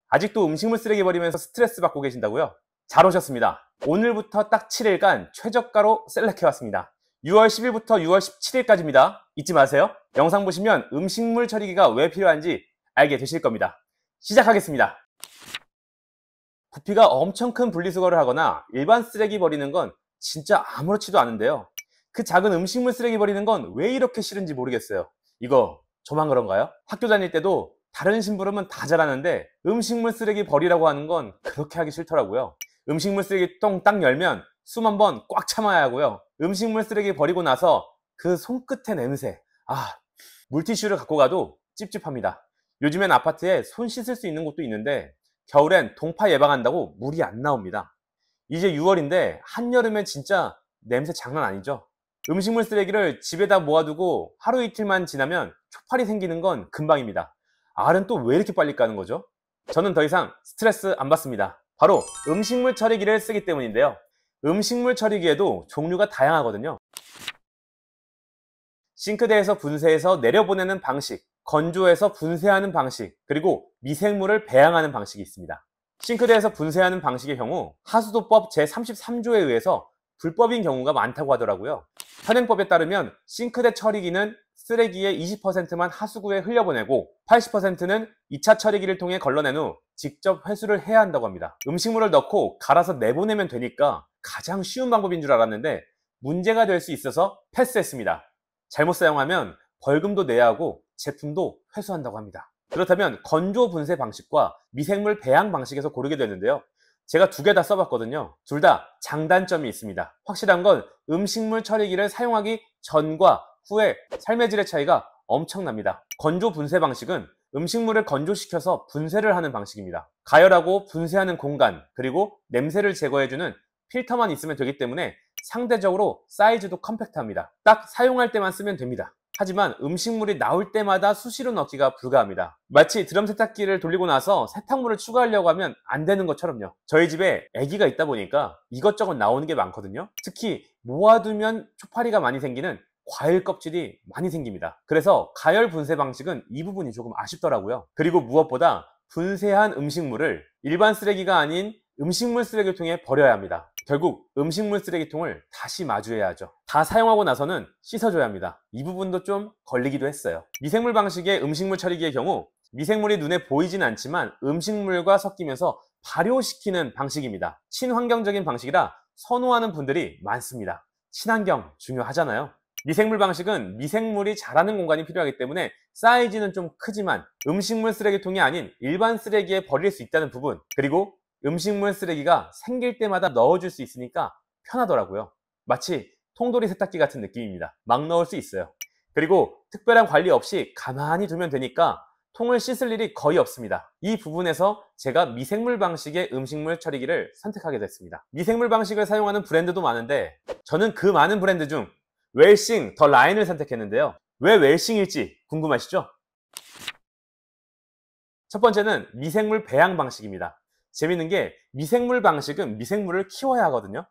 아직도 음식물 쓰레기 버리면서 스트레스 받고 계신다고요? 잘 오셨습니다. 오늘부터 딱 7일간 최저가로 셀렉해왔습니다. 6월 10일부터 6월 17일까지입니다. 잊지 마세요. 영상 보시면 음식물 처리기가 왜 필요한지 알게 되실 겁니다. 시작하겠습니다. 부피가 엄청 큰 분리수거를 하거나 일반 쓰레기 버리는 건 진짜 아무렇지도 않은데요. 그 작은 음식물 쓰레기 버리는 건 왜 이렇게 싫은지 모르겠어요. 이거 저만 그런가요? 학교 다닐 때도 다른 심부름은 다 잘하는데 음식물 쓰레기 버리라고 하는 건 그렇게 하기 싫더라고요. 음식물 쓰레기통 딱 열면 숨 한 번 꽉 참아야 하고요. 음식물 쓰레기 버리고 나서 그 손끝의 냄새, 물티슈를 갖고 가도 찝찝합니다. 요즘엔 아파트에 손 씻을 수 있는 곳도 있는데 겨울엔 동파 예방한다고 물이 안 나옵니다. 이제 6월인데 한여름엔 진짜 냄새 장난 아니죠? 음식물 쓰레기를 집에다 모아두고 하루 이틀만 지나면 초파리 생기는 건 금방입니다. 알은 또 왜 이렇게 빨리 까는 거죠? 저는 더 이상 스트레스 안 받습니다. 바로 음식물 처리기를 쓰기 때문인데요. 음식물 처리기에도 종류가 다양하거든요. 싱크대에서 분쇄해서 내려보내는 방식, 건조해서 분쇄하는 방식, 그리고 미생물을 배양하는 방식이 있습니다. 싱크대에서 분쇄하는 방식의 경우 하수도법 제33조에 의해서 불법인 경우가 많다고 하더라고요. 현행법에 따르면 싱크대 처리기는 쓰레기의 20%만 하수구에 흘려보내고 80%는 2차 처리기를 통해 걸러낸 후 직접 회수를 해야 한다고 합니다. 음식물을 넣고 갈아서 내보내면 되니까 가장 쉬운 방법인 줄 알았는데 문제가 될 수 있어서 패스했습니다. 잘못 사용하면 벌금도 내야 하고 제품도 회수한다고 합니다. 그렇다면 건조 분쇄 방식과 미생물 배양 방식에서 고르게 되는데요. 제가 두 개 다 써봤거든요. 둘 다 장단점이 있습니다. 확실한 건 음식물 처리기를 사용하기 전과 후에 삶의 질의 차이가 엄청납니다. 건조 분쇄 방식은 음식물을 건조시켜서 분쇄를 하는 방식입니다. 가열하고 분쇄하는 공간, 그리고 냄새를 제거해주는 필터만 있으면 되기 때문에 상대적으로 사이즈도 컴팩트합니다. 딱 사용할 때만 쓰면 됩니다. 하지만 음식물이 나올 때마다 수시로 넣기가 불가합니다. 마치 드럼 세탁기를 돌리고 나서 세탁물을 추가하려고 하면 안 되는 것처럼요. 저희 집에 아기가 있다 보니까 이것저것 나오는 게 많거든요. 특히 모아두면 초파리가 많이 생기는 과일 껍질이 많이 생깁니다. 그래서 가열 분쇄 방식은 이 부분이 조금 아쉽더라고요. 그리고 무엇보다 분쇄한 음식물을 일반 쓰레기가 아닌 음식물 쓰레기통에 버려야 합니다. 결국 음식물 쓰레기통을 다시 마주해야 하죠. 다 사용하고 나서는 씻어줘야 합니다. 이 부분도 좀 걸리기도 했어요. 미생물 방식의 음식물 처리기의 경우 미생물이 눈에 보이진 않지만 음식물과 섞이면서 발효시키는 방식입니다. 친환경적인 방식이라 선호하는 분들이 많습니다. 친환경 중요하잖아요. 미생물 방식은 미생물이 자라는 공간이 필요하기 때문에 사이즈는 좀 크지만 음식물 쓰레기통이 아닌 일반 쓰레기에 버릴 수 있다는 부분, 그리고 음식물 쓰레기가 생길 때마다 넣어줄 수 있으니까 편하더라고요. 마치 통돌이 세탁기 같은 느낌입니다. 막 넣을 수 있어요. 그리고 특별한 관리 없이 가만히 두면 되니까 통을 씻을 일이 거의 없습니다. 이 부분에서 제가 미생물 방식의 음식물 처리기를 선택하게 됐습니다. 미생물 방식을 사용하는 브랜드도 많은데 저는 그 많은 브랜드 중 웰싱 더 라인을 선택했는데요. 왜 웰싱일지 궁금하시죠? 첫 번째는 미생물 배양 방식입니다. 재밌는 게 미생물 방식은 미생물을 키워야 하거든요.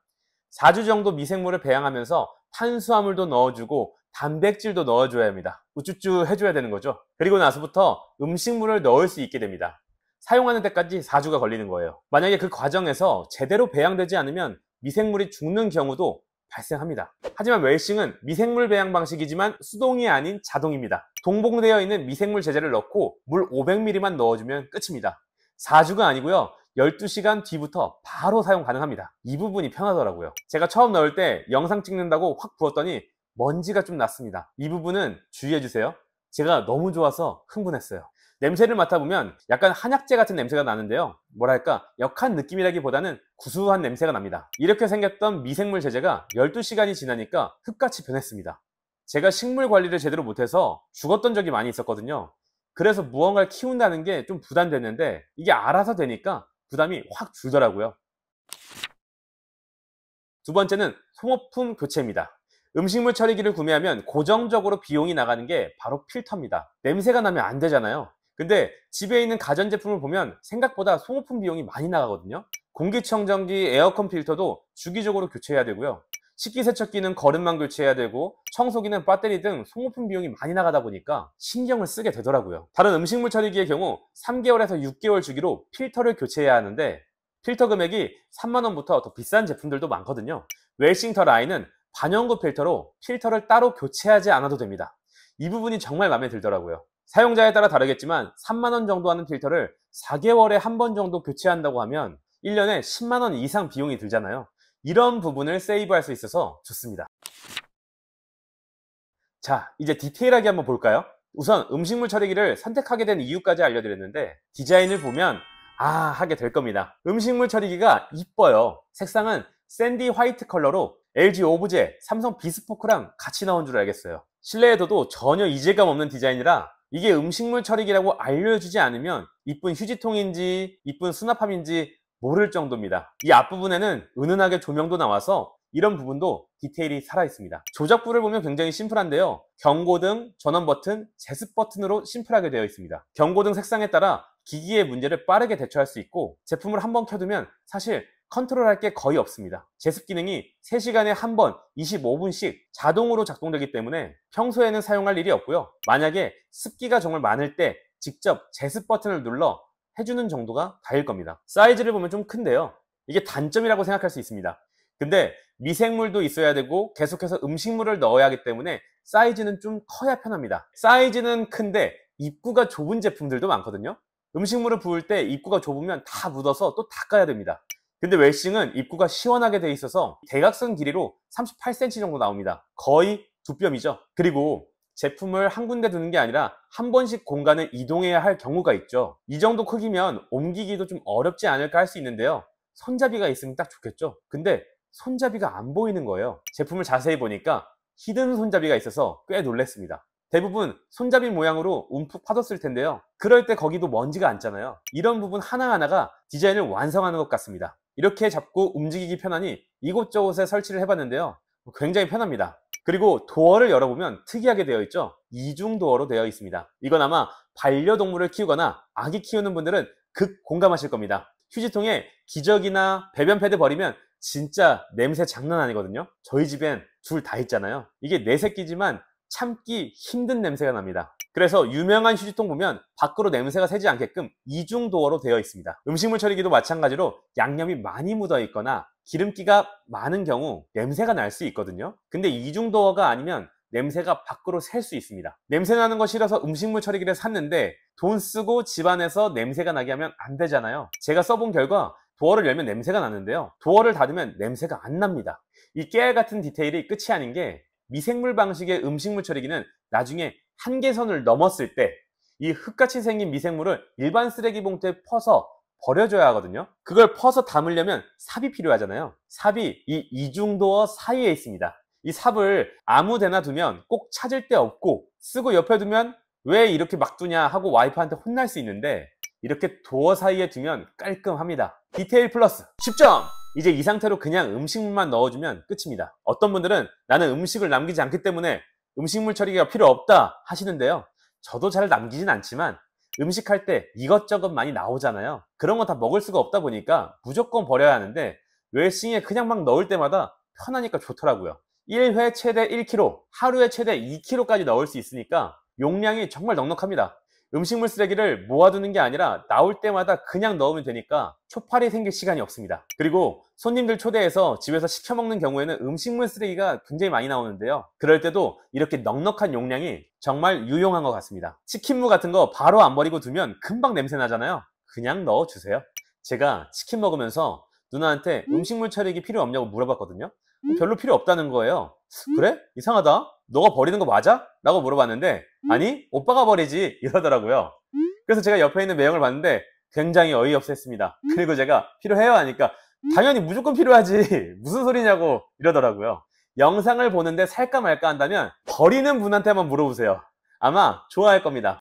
4주 정도 미생물을 배양하면서 탄수화물도 넣어주고 단백질도 넣어줘야 합니다. 우쭈쭈 해줘야 되는 거죠. 그리고 나서부터 음식물을 넣을 수 있게 됩니다. 사용하는 데까지 4주가 걸리는 거예요. 만약에 그 과정에서 제대로 배양되지 않으면 미생물이 죽는 경우도 발생합니다. 하지만 웰싱은 미생물 배양 방식이지만 수동이 아닌 자동입니다. 동봉되어 있는 미생물 제제를 넣고 물 500ml만 넣어주면 끝입니다. 4주가 아니고요. 12시간 뒤부터 바로 사용 가능합니다. 이 부분이 편하더라고요. 제가 처음 넣을 때 영상 찍는다고 확 부었더니 먼지가 좀 났습니다. 이 부분은 주의해주세요. 제가 너무 좋아서 흥분했어요. 냄새를 맡아보면 약간 한약재 같은 냄새가 나는데요. 뭐랄까 역한 느낌이라기보다는 구수한 냄새가 납니다. 이렇게 생겼던 미생물 제제가 12시간이 지나니까 흙같이 변했습니다. 제가 식물 관리를 제대로 못해서 죽었던 적이 많이 있었거든요. 그래서 무언가를 키운다는 게 좀 부담됐는데 이게 알아서 되니까 부담이 확 줄더라고요. 두 번째는 소모품 교체입니다. 음식물 처리기를 구매하면 고정적으로 비용이 나가는 게 바로 필터입니다. 냄새가 나면 안 되잖아요. 근데 집에 있는 가전제품을 보면 생각보다 소모품 비용이 많이 나가거든요. 공기청정기, 에어컨 필터도 주기적으로 교체해야 되고요. 식기세척기는 거름만 교체해야 되고 청소기는 배터리 등 소모품 비용이 많이 나가다 보니까 신경을 쓰게 되더라고요. 다른 음식물 처리기의 경우 3개월에서 6개월 주기로 필터를 교체해야 하는데 필터 금액이 3만원부터 더 비싼 제품들도 많거든요. 웰싱터 라인은 반영구 필터로 필터를 따로 교체하지 않아도 됩니다. 이 부분이 정말 마음에 들더라고요. 사용자에 따라 다르겠지만 3만원 정도 하는 필터를 4개월에 한 번 정도 교체한다고 하면 1년에 10만원 이상 비용이 들잖아요. 이런 부분을 세이브할 수 있어서 좋습니다. 자, 이제 디테일하게 한번 볼까요? 우선 음식물 처리기를 선택하게 된 이유까지 알려드렸는데 디자인을 보면 하게 될 겁니다. 음식물 처리기가 이뻐요. 색상은 샌디 화이트 컬러로 LG 오브제, 삼성 비스포크랑 같이 나온 줄 알겠어요. 실내에서도 전혀 이질감 없는 디자인이라 이게 음식물 처리기라고 알려주지 않으면 이쁜 휴지통인지 이쁜 수납함인지 모를 정도입니다. 이 앞부분에는 은은하게 조명도 나와서 이런 부분도 디테일이 살아있습니다. 조작부를 보면 굉장히 심플한데요. 경고등, 전원 버튼, 제습 버튼으로 심플하게 되어 있습니다. 경고등 색상에 따라 기기의 문제를 빠르게 대처할 수 있고 제품을 한번 켜두면 사실 컨트롤할 게 거의 없습니다. 제습 기능이 3시간에 한 번 25분씩 자동으로 작동되기 때문에 평소에는 사용할 일이 없고요. 만약에 습기가 정말 많을 때 직접 제습 버튼을 눌러 해주는 정도가 다일 겁니다. 사이즈를 보면 좀 큰데요. 이게 단점이라고 생각할 수 있습니다. 근데 미생물도 있어야 되고 계속해서 음식물을 넣어야 하기 때문에 사이즈는 좀 커야 편합니다. 사이즈는 큰데 입구가 좁은 제품들도 많거든요. 음식물을 부을 때 입구가 좁으면 다 묻어서 또 닦아야 됩니다. 근데 웰싱은 입구가 시원하게 돼 있어서 대각선 길이로 38cm 정도 나옵니다. 거의 두 뼘이죠. 그리고 제품을 한 군데 두는 게 아니라 한 번씩 공간을 이동해야 할 경우가 있죠. 이 정도 크기면 옮기기도 좀 어렵지 않을까 할 수 있는데요. 손잡이가 있으면 딱 좋겠죠. 근데 손잡이가 안 보이는 거예요. 제품을 자세히 보니까 히든 손잡이가 있어서 꽤 놀랐습니다. 대부분 손잡이 모양으로 움푹 파뒀을 텐데요. 그럴 때 거기도 먼지가 앉잖아요. 이런 부분 하나하나가 디자인을 완성하는 것 같습니다. 이렇게 잡고 움직이기 편하니 이곳저곳에 설치를 해봤는데요. 굉장히 편합니다. 그리고 도어를 열어보면 특이하게 되어 있죠. 이중 도어로 되어 있습니다. 이건 아마 반려동물을 키우거나 아기 키우는 분들은 극 공감하실 겁니다. 휴지통에 기저귀나 배변 패드 버리면 진짜 냄새 장난 아니거든요. 저희 집엔 둘 다 있잖아요. 이게 내 새끼지만 참기 힘든 냄새가 납니다. 그래서 유명한 휴지통 보면 밖으로 냄새가 새지 않게끔 이중 도어로 되어 있습니다. 음식물 처리기도 마찬가지로 양념이 많이 묻어 있거나 기름기가 많은 경우 냄새가 날 수 있거든요. 근데 이중 도어가 아니면 냄새가 밖으로 셀 수 있습니다. 냄새 나는 거 싫어서 음식물 처리기를 샀는데 돈 쓰고 집안에서 냄새가 나게 하면 안 되잖아요. 제가 써본 결과 도어를 열면 냄새가 나는데요. 도어를 닫으면 냄새가 안 납니다. 이 깨알 같은 디테일이 끝이 아닌 게 미생물 방식의 음식물 처리기는 나중에 한계선을 넘었을 때 이 흙같이 생긴 미생물을 일반 쓰레기 봉투에 퍼서 버려줘야 하거든요. 그걸 퍼서 담으려면 삽이 필요하잖아요. 삽이 이 이중도어 사이에 있습니다. 이 삽을 아무 데나 두면 꼭 찾을 데 없고 쓰고 옆에 두면 왜 이렇게 막 두냐 하고 와이프한테 혼날 수 있는데 이렇게 도어 사이에 두면 깔끔합니다. 디테일 플러스 10점! 이제 이 상태로 그냥 음식물만 넣어주면 끝입니다. 어떤 분들은 나는 음식을 남기지 않기 때문에 음식물 처리기가 필요 없다 하시는데요. 저도 잘 남기진 않지만 음식할 때 이것저것 많이 나오잖아요. 그런 거 다 먹을 수가 없다 보니까 무조건 버려야 하는데 웰싱에 그냥 막 넣을 때마다 편하니까 좋더라고요. 1회 최대 1kg, 하루에 최대 2kg까지 넣을 수 있으니까 용량이 정말 넉넉합니다. 음식물 쓰레기를 모아두는 게 아니라 나올 때마다 그냥 넣으면 되니까 초파리 생길 시간이 없습니다. 그리고 손님들 초대해서 집에서 시켜 먹는 경우에는 음식물 쓰레기가 굉장히 많이 나오는데요. 그럴 때도 이렇게 넉넉한 용량이 정말 유용한 것 같습니다. 치킨무 같은 거 바로 안 버리고 두면 금방 냄새 나잖아요. 그냥 넣어주세요. 제가 치킨 먹으면서 누나한테 음식물 처리기 필요 없냐고 물어봤거든요. 별로 필요 없다는 거예요. 그래? 이상하다. 너가 버리는 거 맞아? 라고 물어봤는데 아니 오빠가 버리지 이러더라고요. 그래서 제가 옆에 있는 매형을 봤는데 굉장히 어이없어 했습니다. 그리고 제가 필요해요 하니까 당연히 무조건 필요하지 무슨 소리냐고 이러더라고요. 영상을 보는데 살까 말까 한다면 버리는 분한테만 물어보세요. 아마 좋아할 겁니다.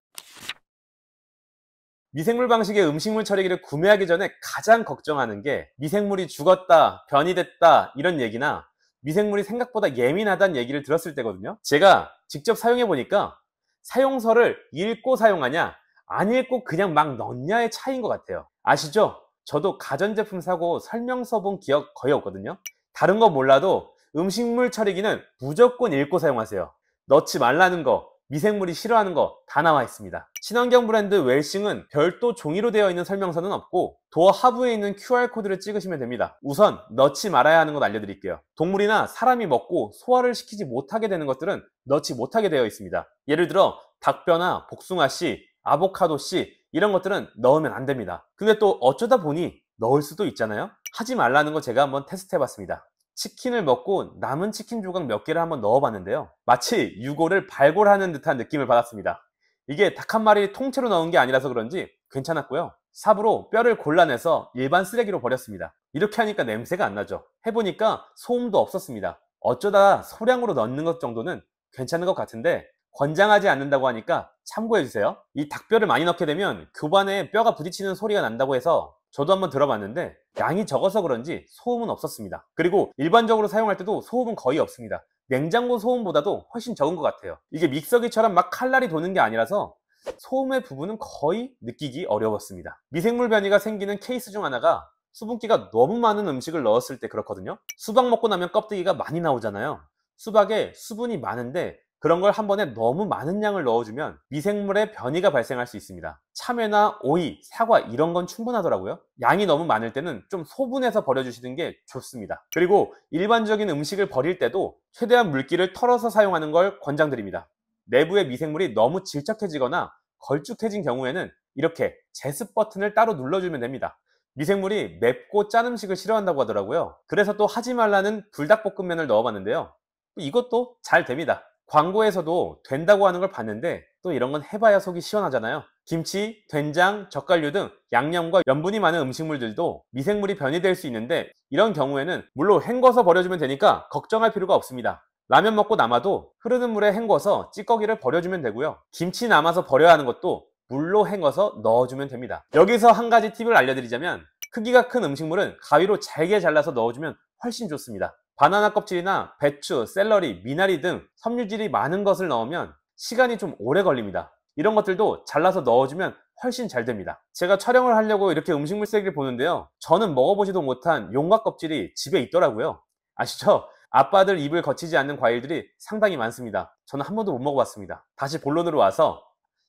미생물 방식의 음식물 처리기를 구매하기 전에 가장 걱정하는 게 미생물이 죽었다, 변이 됐다 이런 얘기나 미생물이 생각보다 예민하다는 얘기를 들었을 때거든요. 제가 직접 사용해 보니까 사용서를 읽고 사용하냐 안 읽고 그냥 막 넣냐의 차이인 것 같아요. 아시죠? 저도 가전제품 사고 설명서 본 기억 거의 없거든요. 다른 거 몰라도 음식물 처리기는 무조건 읽고 사용하세요. 넣지 말라는 거, 미생물이 싫어하는 거 다 나와 있습니다. 친환경 브랜드 웰싱은 별도 종이로 되어 있는 설명서는 없고 도어 하부에 있는 QR코드를 찍으시면 됩니다. 우선 넣지 말아야 하는 것 알려드릴게요. 동물이나 사람이 먹고 소화를 시키지 못하게 되는 것들은 넣지 못하게 되어 있습니다. 예를 들어 닭뼈나 복숭아씨, 아보카도씨 이런 것들은 넣으면 안 됩니다. 근데 또 어쩌다 보니 넣을 수도 있잖아요. 하지 말라는 거 제가 한번 테스트 해봤습니다. 치킨을 먹고 남은 치킨 조각 몇 개를 한번 넣어봤는데요. 마치 유골을 발골하는 듯한 느낌을 받았습니다. 이게 닭 한 마리 통째로 넣은 게 아니라서 그런지 괜찮았고요. 삽으로 뼈를 골라내서 일반 쓰레기로 버렸습니다. 이렇게 하니까 냄새가 안 나죠. 해보니까 소음도 없었습니다. 어쩌다 소량으로 넣는 것 정도는 괜찮은 것 같은데 권장하지 않는다고 하니까 참고해주세요. 이 닭뼈를 많이 넣게 되면 교반에 뼈가 부딪히는 소리가 난다고 해서 저도 한번 들어봤는데 양이 적어서 그런지 소음은 없었습니다. 그리고 일반적으로 사용할 때도 소음은 거의 없습니다. 냉장고 소음보다도 훨씬 적은 것 같아요. 이게 믹서기처럼 막 칼날이 도는 게 아니라서 소음의 부분은 거의 느끼기 어려웠습니다. 미생물 변이가 생기는 케이스 중 하나가 수분기가 너무 많은 음식을 넣었을 때 그렇거든요. 수박 먹고 나면 껍데기가 많이 나오잖아요. 수박에 수분이 많은데 그런 걸 한 번에 너무 많은 양을 넣어주면 미생물의 변이가 발생할 수 있습니다. 참외나 오이, 사과 이런 건 충분하더라고요. 양이 너무 많을 때는 좀 소분해서 버려주시는 게 좋습니다. 그리고 일반적인 음식을 버릴 때도 최대한 물기를 털어서 사용하는 걸 권장드립니다. 내부의 미생물이 너무 질척해지거나 걸쭉해진 경우에는 이렇게 제습 버튼을 따로 눌러주면 됩니다. 미생물이 맵고 짠 음식을 싫어한다고 하더라고요. 그래서 또 하지 말라는 불닭볶음면을 넣어봤는데요. 이것도 잘 됩니다. 광고에서도 된다고 하는 걸 봤는데 또 이런 건 해봐야 속이 시원하잖아요. 김치, 된장, 젓갈류 등 양념과 염분이 많은 음식물들도 미생물이 변이될 수 있는데 이런 경우에는 물로 헹궈서 버려주면 되니까 걱정할 필요가 없습니다. 라면 먹고 남아도 흐르는 물에 헹궈서 찌꺼기를 버려주면 되고요. 김치 남아서 버려야 하는 것도 물로 헹궈서 넣어주면 됩니다. 여기서 한 가지 팁을 알려드리자면 크기가 큰 음식물은 가위로 잘게 잘라서 넣어주면 훨씬 좋습니다. 바나나 껍질이나 배추, 샐러리, 미나리 등 섬유질이 많은 것을 넣으면 시간이 좀 오래 걸립니다. 이런 것들도 잘라서 넣어주면 훨씬 잘 됩니다. 제가 촬영을 하려고 이렇게 음식물 쓰레기를 보는데요. 저는 먹어보지도 못한 용과 껍질이 집에 있더라고요. 아시죠? 아빠들 입을 거치지 않는 과일들이 상당히 많습니다. 저는 한 번도 못 먹어봤습니다. 다시 본론으로 와서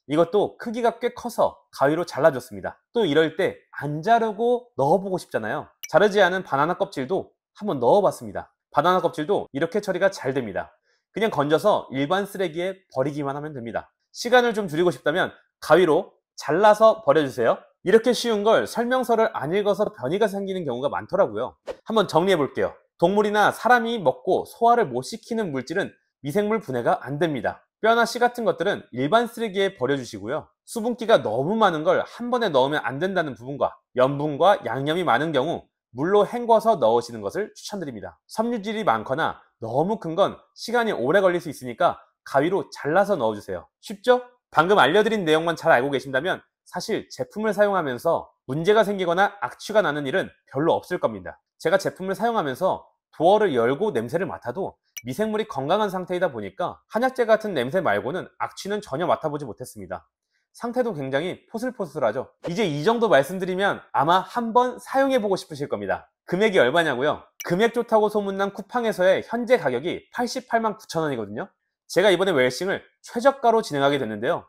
이것도 크기가 꽤 커서 가위로 잘라줬습니다. 또 이럴 때 안 자르고 넣어보고 싶잖아요. 자르지 않은 바나나 껍질도 한번 넣어봤습니다. 바나나 껍질도 이렇게 처리가 잘 됩니다. 그냥 건져서 일반 쓰레기에 버리기만 하면 됩니다. 시간을 좀 줄이고 싶다면 가위로 잘라서 버려주세요. 이렇게 쉬운 걸 설명서를 안 읽어서 변이가 생기는 경우가 많더라고요. 한번 정리해 볼게요. 동물이나 사람이 먹고 소화를 못 시키는 물질은 미생물 분해가 안 됩니다. 뼈나 씨 같은 것들은 일반 쓰레기에 버려주시고요. 수분기가 너무 많은 걸 한 번에 넣으면 안 된다는 부분과 염분과 양념이 많은 경우 물로 헹궈서 넣으시는 것을 추천드립니다. 섬유질이 많거나 너무 큰 건 시간이 오래 걸릴 수 있으니까 가위로 잘라서 넣어주세요. 쉽죠? 방금 알려드린 내용만 잘 알고 계신다면 사실 제품을 사용하면서 문제가 생기거나 악취가 나는 일은 별로 없을 겁니다. 제가 제품을 사용하면서 도어를 열고 냄새를 맡아도 미생물이 건강한 상태이다 보니까 한약재 같은 냄새 말고는 악취는 전혀 맡아보지 못했습니다. 상태도 굉장히 포슬포슬하죠. 이제 이 정도 말씀드리면 아마 한번 사용해보고 싶으실 겁니다. 금액이 얼마냐고요? 금액 좋다고 소문난 쿠팡에서의 현재 가격이 88만 9천 원이거든요. 제가 이번에 웰싱을 최저가로 진행하게 됐는데요.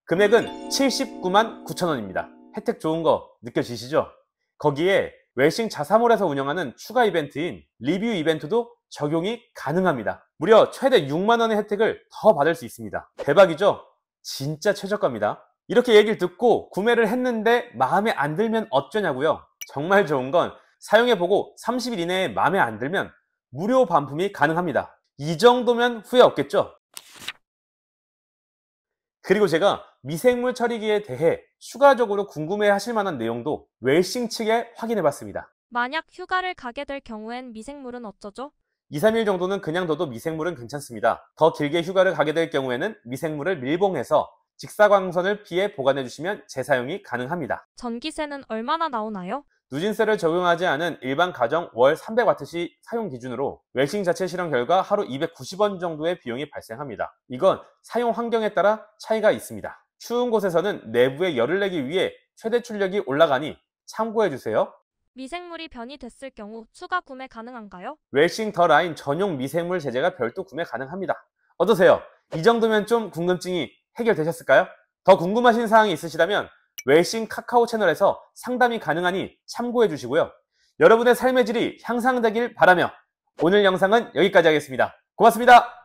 금액은 79만 9천 원입니다. 혜택 좋은 거 느껴지시죠? 거기에 웰싱 자사몰에서 운영하는 추가 이벤트인 리뷰 이벤트도 적용이 가능합니다. 무려 최대 6만 원의 혜택을 더 받을 수 있습니다. 대박이죠? 진짜 최저가입니다. 이렇게 얘기를 듣고 구매를 했는데 마음에 안 들면 어쩌냐고요? 정말 좋은 건 사용해보고 30일 이내에 마음에 안 들면 무료 반품이 가능합니다. 이 정도면 후회 없겠죠? 그리고 제가 미생물 처리기에 대해 추가적으로 궁금해 하실 만한 내용도 웰싱 측에 확인해 봤습니다. 만약 휴가를 가게 될 경우엔 미생물은 어쩌죠? 2, 3일 정도는 그냥 둬도 미생물은 괜찮습니다. 더 길게 휴가를 가게 될 경우에는 미생물을 밀봉해서 직사광선을 피해 보관해 주시면 재사용이 가능합니다. 전기세는 얼마나 나오나요? 누진세를 적용하지 않은 일반 가정 월 300W시 사용 기준으로 웰싱 자체 실험 결과 하루 290원 정도의 비용이 발생합니다. 이건 사용 환경에 따라 차이가 있습니다. 추운 곳에서는 내부에 열을 내기 위해 최대 출력이 올라가니 참고해 주세요. 미생물이 변이 됐을 경우 추가 구매 가능한가요? 웰싱 더 라인 전용 미생물 제제가 별도 구매 가능합니다. 어떠세요? 이 정도면 좀 궁금증이 해결되셨을까요? 더 궁금하신 사항이 있으시다면 웰싱 카카오 채널에서 상담이 가능하니 참고해 주시고요. 여러분의 삶의 질이 향상되길 바라며 오늘 영상은 여기까지 하겠습니다. 고맙습니다.